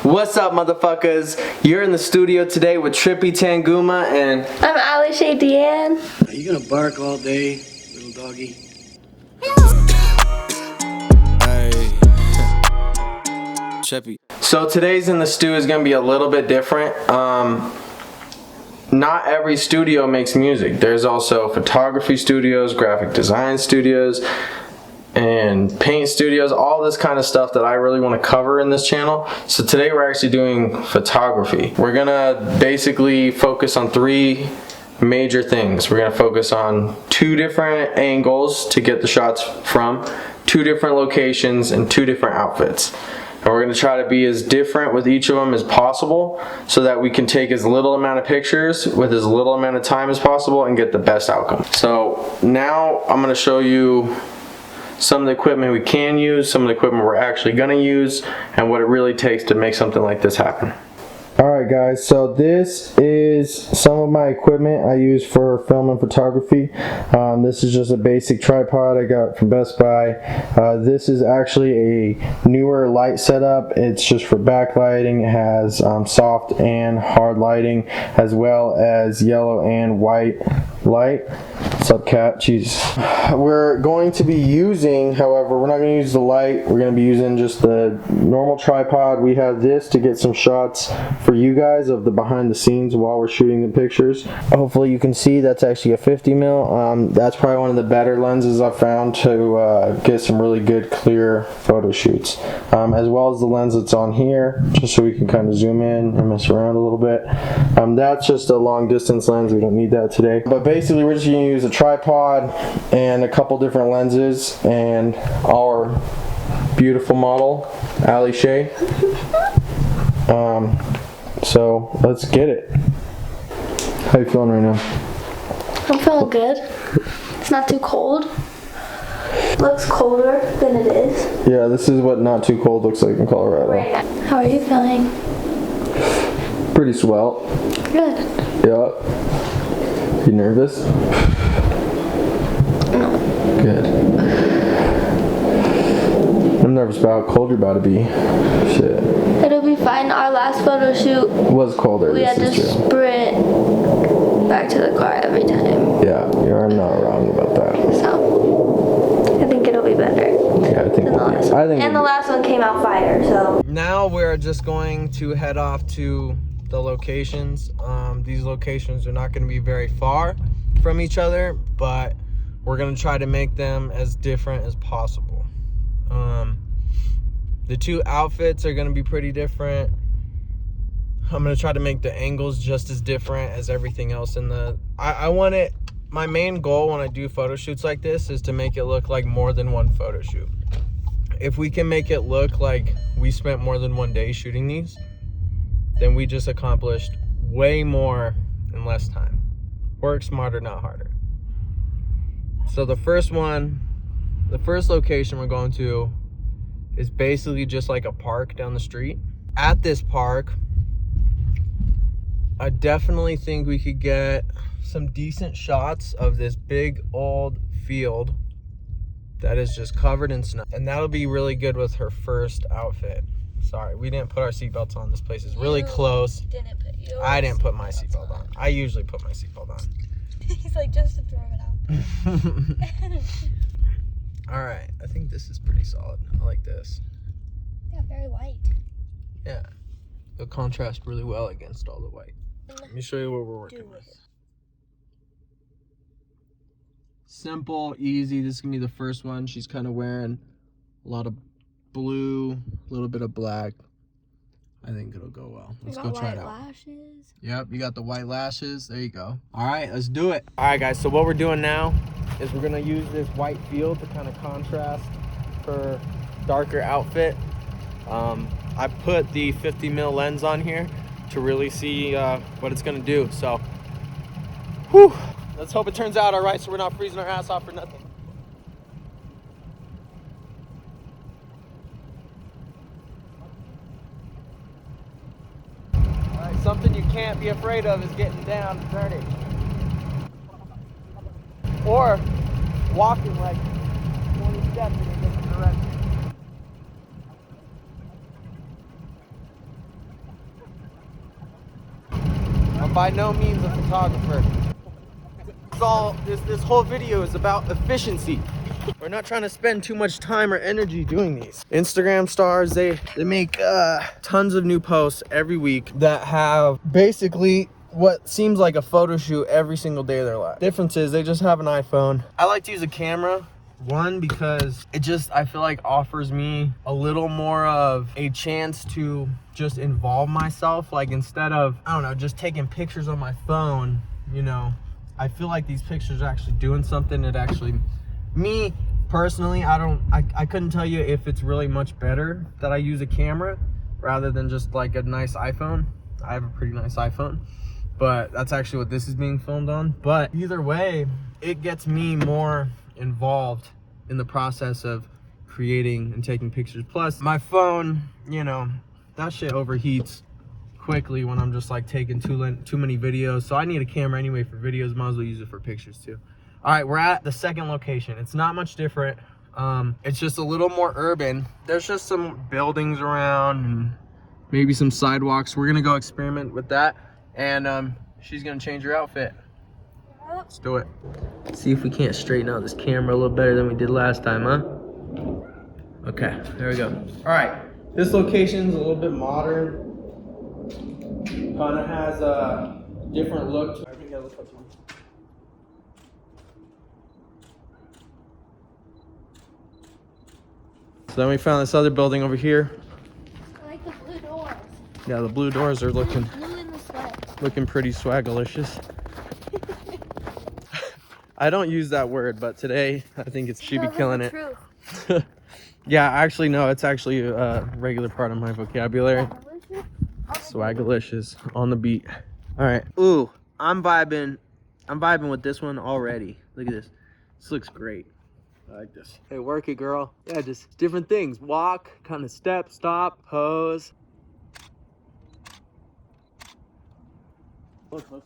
What's up, motherfuckers? You're in the studio today with Trippy, Tanguma, and I'm Alishay DeAnn. Are you gonna bark all day, little doggy? Hey, Trippy. So today's in the stew is gonna be a little bit different. Not every studio makes music. There's also photography studios, graphic design studios, and paint studios, all this kind of stuff that I really want to cover in this channel. So today we're actually doing photography. We're gonna basically focus on three major things. We're gonna focus on 2 different angles to get the shots from, 2 different locations, and 2 different outfits. And we're gonna try to be as different with each of them as possible so that we can take as little amount of pictures with as little amount of time as possible and get the best outcome. So now I'm gonna show you some of the equipment we can use, some of the equipment we're actually gonna use, and what it really takes to make something like this happen. Alright guys, so this is some of my equipment I use for film and photography. This is just a basic tripod I got from Best Buy. This is actually a newer light setup. It's just for backlighting. It has soft and hard lighting, as well as yellow and white light. What's up, cat? Jeez. We're going to be using, however, we're not going to use the light. We're going to be using just the normal tripod. We have this to get some shots for you guys of the behind the scenes while we're shooting the pictures. Hopefully you can see that's actually a 50 mil. That's probably one of the better lenses I've found to get some really good clear photo shoots, as well as the lens that's on here, just so we can kind of zoom in and mess around a little bit. That's just a long distance lens. We don't need that today, but basically we're just going to use a tripod and a couple different lenses and our beautiful model Alishay. So let's get it. How you feeling right now? I'm feeling good. It's not too cold. Looks colder than it is. Yeah, this is what not too cold looks like in Colorado. Right now. How are you feeling? Pretty swell. Good. Yeah. You nervous? No. Good. I'm nervous about how cold you're about to be. Shit. It'll be fine. Our last photo shoot, It was colder. we had to sprint back to the car every time. Yeah, you're not wrong about that. So I think it'll be better. Yeah, I think than the last I one. think And the last one came out fire, so. Now we're just going to head off to the locations. These locations are not going to be very far from each other, but we're going to try to make them as different as possible. The 2 outfits are going to be pretty different. I'm going to try to make the angles just as different as everything else in the... I want it... My main goal when I do photo shoots like this is to make it look like more than one photo shoot. If we can make it look like we spent more than 1 day shooting these, then we just accomplished way more in less time. Work smarter, not harder. So the first location we're going to is basically just like a park down the street. At this park, I definitely think we could get some decent shots of this big old field that is just covered in snow. And that'll be really good with her first outfit. Sorry, we didn't put our seatbelts on. This place is really close. I didn't put my seatbelt on. I usually put my seatbelt on. He's like, just to throw it out. All right, I think this is pretty solid. I like this. Yeah, very light. Yeah, it'll contrast really well against all the white. Let me show you what we're working with. Simple, easy. This is gonna be the first one. She's kind of wearing a lot of blue, a little bit of black. I think it'll go well. Let's go try it out. Lashes. Yep, you got the white lashes. There you go. All right, let's do it. All right, guys, so what we're doing now is we're gonna use this white field to kind of contrast her darker outfit. I put the 50 mil lens on here to really see what it's gonna do. So, whew, let's hope it turns out all right so we're not freezing our ass off for nothing. Something you can't be afraid of is getting down and dirty. Or walking like 20 steps in a different direction. I'm by no means a photographer. This whole video is about efficiency. We're not trying to spend too much time or energy doing these. Instagram stars, they make tons of new posts every week that have basically what seems like a photo shoot every single day of their life. Difference is they just have an iPhone. I like to use a camera. One, because it just, I feel like, offers me a little more of a chance to just involve myself. Like, instead of, I don't know, just taking pictures on my phone, you know, I feel like these pictures are actually doing something. It actually, me personally, I couldn't tell you if it's really much better that I use a camera rather than just like a nice iPhone. I have a pretty nice iPhone, but that's actually what this is being filmed on. But either way, it gets me more involved in the process of creating and taking pictures. Plus, my phone, you know, that shit overheats quickly when I'm just like taking too many videos. So I need a camera anyway for videos. Might as well use it for pictures too. All right, we're at the second location. It's not much different. It's just a little more urban. There's just some buildings around and maybe some sidewalks. We're gonna go experiment with that, and she's gonna change her outfit. Let's do it. See if we can't straighten out this camera a little better than we did last time, huh? Okay, there we go. All right, this location's a little bit modern. Kind of has a different look to it. So then we found this other building over here. I like the blue doors. Yeah, the blue doors are looking Blue in the swag. looking pretty swagalicious. I don't use that word, but today I think she be killing it. Truth. Yeah, actually no, it's actually a regular part of my vocabulary. Swagalicious on the beat. All right. Ooh, I'm vibing with this one already. Look at this. This looks great. I like this. Hey, work it, girl. Yeah, just different things. Walk, kind of step, stop, pose. Look, look.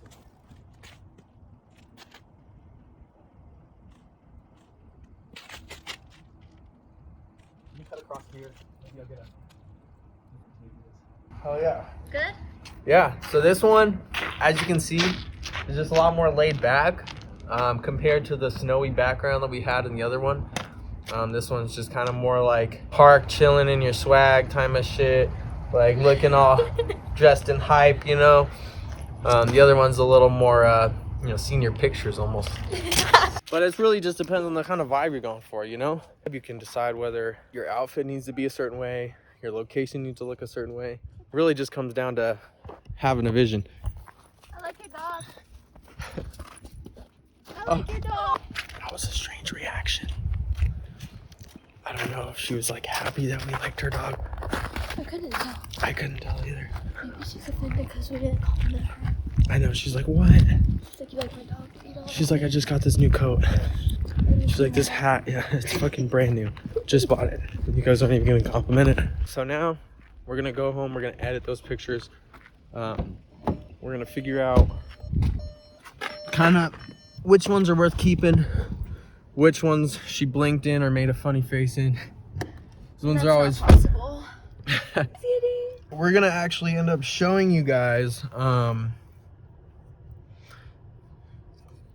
You cut across here. Maybe I'll get a. Oh yeah. Good? Yeah, so this one, as you can see, is just a lot more laid back compared to the snowy background that we had in the other one. This one's just kind of more like park chilling in your swag time of shit, like looking all dressed in hype, you know. The other one's a little more, you know, senior pictures almost. But it really just depends on the kind of vibe you're going for, you know. You can decide whether your outfit needs to be a certain way, your location needs to look a certain way. It really just comes down to having a vision. I like your dog. I like your dog. That was a strange reaction. I don't know if she was like happy that we liked her dog. I couldn't tell. I couldn't tell either. Maybe she's offended because we didn't compliment her. I know, she's like, what? She's like, you like my dog? You don't She's like, I just got this new coat. She's like, this hat, yeah, it's fucking brand new. Just bought it. You guys aren't even gonna compliment it. So now we're gonna go home, we're gonna edit those pictures. We're gonna figure out kind of which ones are worth keeping, which ones she blinked in or made a funny face in. These ones are always possible. We're gonna actually end up showing you guys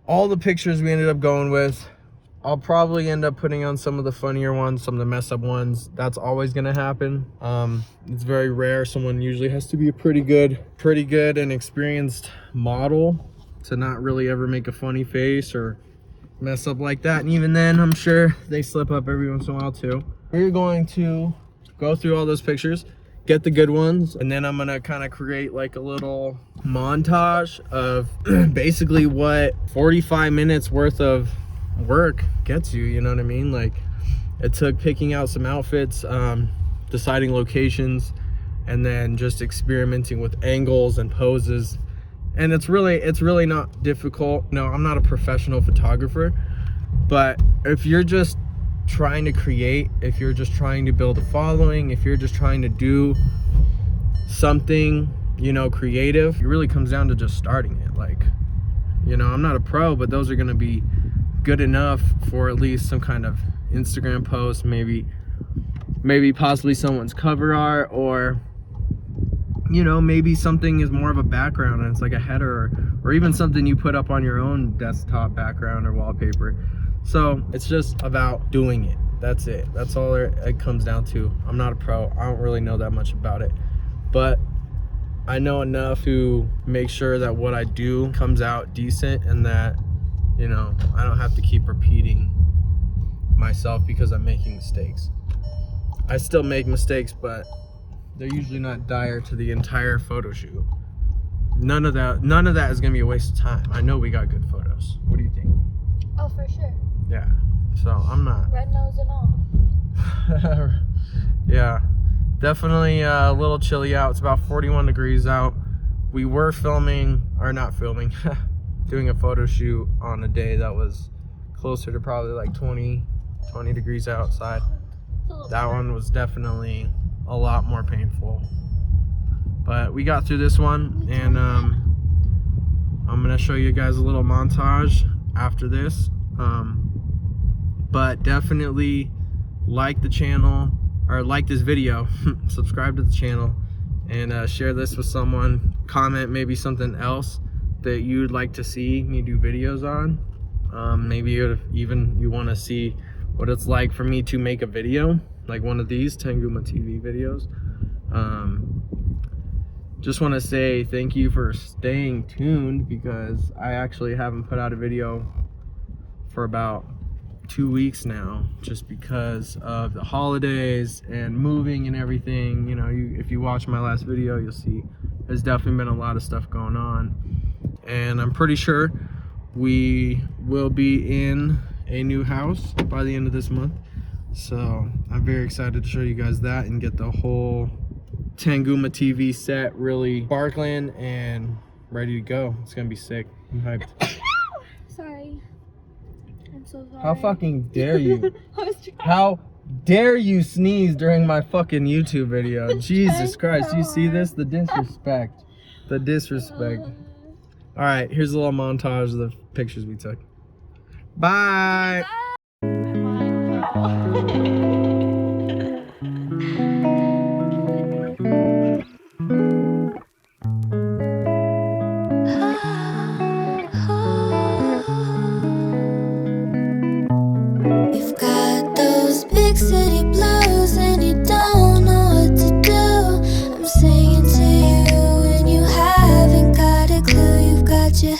all the pictures we ended up going with. I'll probably end up putting on some of the funnier ones, some of the mess up ones. That's always gonna happen. It's very rare. Someone usually has to be a pretty good and experienced model to not really ever make a funny face or mess up like that. And even then, I'm sure they slip up every once in a while too. We're going to go through all those pictures, get the good ones, and then I'm gonna kind of create like a little montage of basically what 45 minutes worth of work gets you, you know what I mean? Like, it took picking out some outfits, deciding locations, and then just experimenting with angles and poses. And it's really not difficult. No, I'm not a professional photographer, but if you're just trying to create, if you're just trying to build a following, if you're just trying to do something, you know, creative, it really comes down to just starting it. Like, you know, I'm not a pro, but those are gonna be good enough for at least some kind of Instagram post, maybe possibly someone's cover art, or you know, maybe something is more of a background and it's like a header, or even something you put up on your own desktop background or wallpaper. So it's just about doing it. That's it. That's all it comes down to. I'm not a pro. I don't really know that much about it, but I know enough to make sure that what I do comes out decent, and that, you know, I don't have to keep repeating myself because I'm making mistakes. I still make mistakes, but they're usually not dire to the entire photo shoot. None of that is gonna be a waste of time. I know we got good photos. What do you think? Oh, for sure. Yeah. So I'm not. Red nose and all. Yeah. Definitely a little chilly out. It's about 41 degrees out. We were filming, or not filming, doing a photo shoot on a day that was closer to probably like 20 degrees outside. That one was definitely a lot more painful. But we got through this one, and I'm gonna show you guys a little montage after this. But definitely like the channel, or like this video, subscribe to the channel, and share this with someone. Comment maybe something else that you'd like to see me do videos on. Maybe even you want to see what it's like for me to make a video, like one of these TangumaTV videos. Just want to say thank you for staying tuned, because I actually haven't put out a video for about 2 weeks now, just because of the holidays and moving and everything. You know, if you watch my last video, you'll see there's definitely been a lot of stuff going on, and I'm pretty sure we will be in a new house by the end of this month. So I'm very excited to show you guys that and get the whole TangumaTV set really sparkling and ready to go. It's gonna be sick. I'm hyped. Sorry. I'm so sorry. How fucking dare you? I was trying. How dare you sneeze during my fucking YouTube video? Jesus Christ, so you see hard. this? The disrespect. The disrespect. All right, here's a little montage of the pictures we took. Bye. You've got those big city blues and you don't know what to do. I'm singing to you and you haven't got a clue. You've got your